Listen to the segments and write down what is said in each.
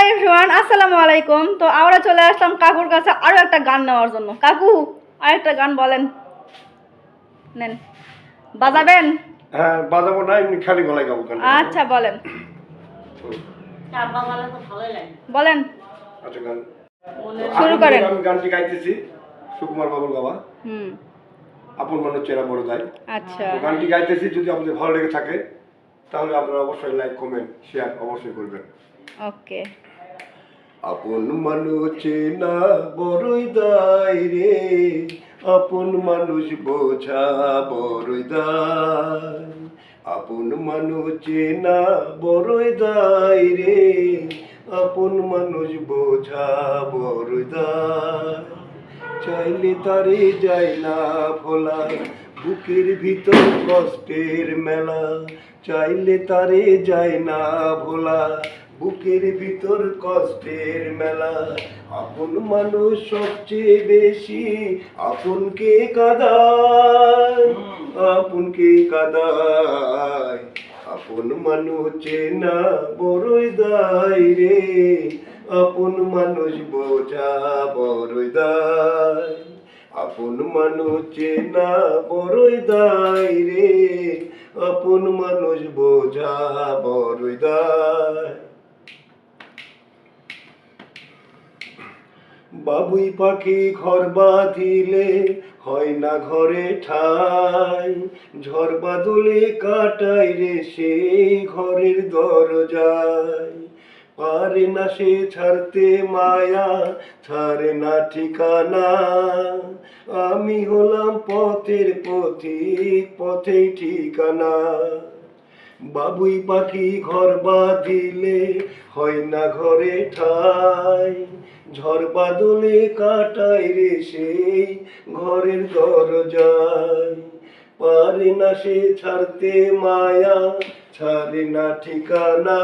Everyone, আসসালামু আলাইকুম। তো আমরা চলে আসলাম কাকুর কাছে আরো একটা গান নেওয়ার জন্য। কাকু, আরেকটা গান বলেন, নেন, বাজাবেন? হ্যাঁ, বাজাবো না, এমনি খালি গলায় গাবো গানটা। আচ্ছা বলেন, বলেন, আচ্ছা গান শুরু করেন। আমি গানটি গাইতেছি সুকুমার বাবুর গাওয়া হুম, আপন মনে চেনা বড় দায়। আচ্ছা, তো গানটি গাইতেছি, যদি আপনাদের ভালো লেগে থাকে তাহলে আপনারা অবশ্যই লাইক কমেন্ট শেয়ার অবশ্যই করবেন। ওকে। আপন মানুষ চেনা বড়ই দায় রে, আপন মানুষ বোঝা বড়ই দায়, আপন মানুষ চেনা বড়ই দায় রে, আপন মানুষ বোঝা বড়ই দায়, চাইলে তারে যায় না ভোলা, বুকের ভিতর কষ্টের মেলা, চাইলে তারে যায় না ভোলা, বুকের ভিতর কষ্টের মেলা, আপন মানুষ সবচেয়ে বেশি আপনকে কাঁদায়, আপনকে কাঁদায়, আপন মানুষ চেনা বড়ই দায় রে, আপন মানুষ বোঝা বড়ই দায়, আপন মানুষ চেনা বড়ই দায় রে, আপন মানুষ বোঝা বড়ই দায়। বাবুই পাখি ঘর বাঁধিলে হয় না ঘরে ঠাই, ঝড় বাদলে কাটাই রে সেই ঘরের দরজায়, পারে না সে ছাড়তে মায়া, ছাড়ে না ঠিকানা, আমি হলাম পথের পথিক, পথেই ঠিকানা। বাবুই পাখি ঘর বাঁধিলে হয় না ঘরে ঠাই, ঝড় বাদলে কাটাই রে সেই ঘরের দরজায়, পারে না সে ছাড়তে মায়া, ছাড়ে না ঠিকানা,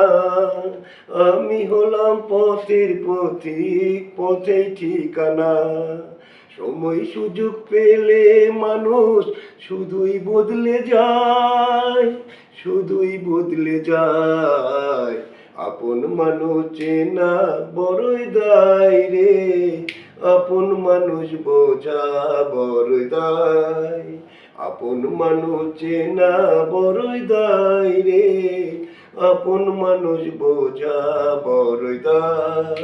আমি হলাম পথের পথিক, পথে ঠিকানা। সময় সুযোগ পেলে মানুষ শুধুই বদলে যায়, শুধুই বদলে যায়, আপন মানুষ চেনা বড়ই দায় রে, আপন মানুষ বোঝা বড়ই দায়, আপন মানুষ চেনা বড়ই দায় রে, আপন মানুষ বোঝা বড়ই দায়।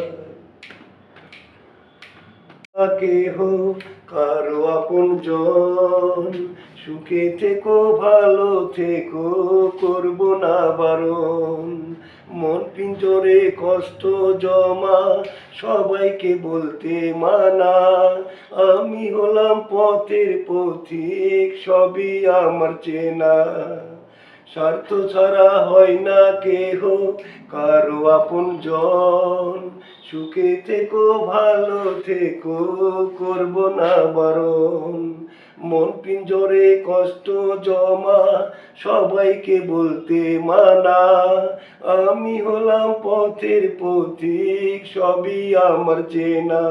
কেহ কারো আপন জন, সুখে থেকো ভালো থেকো, করবো না বারণ, মন পিঞ্জরে কষ্ট জমা সবাইকে বলতে মানা, আমি হলাম পথের পথিক, সবই আমার চেনা, স্বার্থ ছাড়া হয় না কেহ কারো আপন জন, সুখে থেকো ভালো থেকো, করবো না বারণ, মন পিঞ্জরে কষ্ট জমা সবাইকে বলতে মানা, আমি হলাম পথের পথিক, সবই আমার চেনা,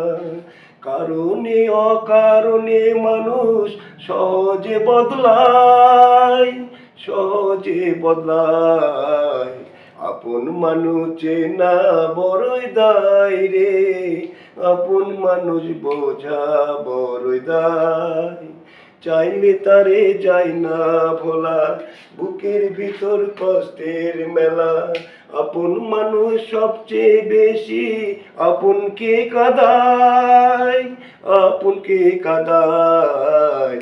কারণে অকারণে মানুষ সহজে বদলায়, সহজে বদলায়, আপন মানুষ চেনা বড়ই দায় রে, আপন মানুষ বোঝা বড়ই দায়, চাইলে তারে যায় না ভোলা, বুকের ভিতর কষ্টের মেলা, আপন মানুষ সবচেয়ে বেশি আপনকে কাঁদায়, আপনকে কাঁদায়,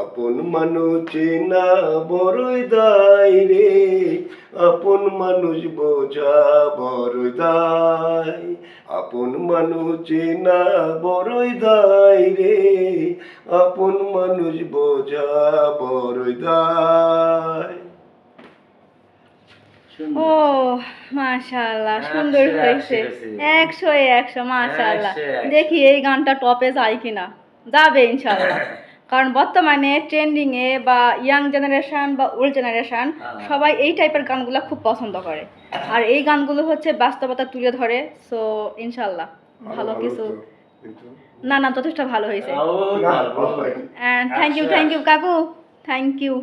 আপন মানুষ চেনা বড়ই দায় রে, আপন মানুষ বোঝা বড়ই দায়, আপন মানুষ চেনা বড়ই দায় রে, আপন মানুষ বোঝা বড়ই দায়। ও মাশাআল্লাহ, সুন্দর হয়েছে, 100-100 মাশাআল্লাহ। দেখি এই গানটা টপে যায় কিনা, যাবে ইনশাআল্লাহ। কারণ বর্তমানে ট্রেন্ডিং এ বা ইয়াং জেনারেশন বা ওল্ড জেনারেশন সবাই এই টাইপের গানগুলো খুব পছন্দ করে, আর এই গানগুলো হচ্ছে বাস্তবতা তুলে ধরে। সো ইনশাআল্লাহ ভালো কিছু, না না যথেষ্ট ভালো হয়েছে। থ্যাংক ইউ কাকু, থ্যাংক ইউ।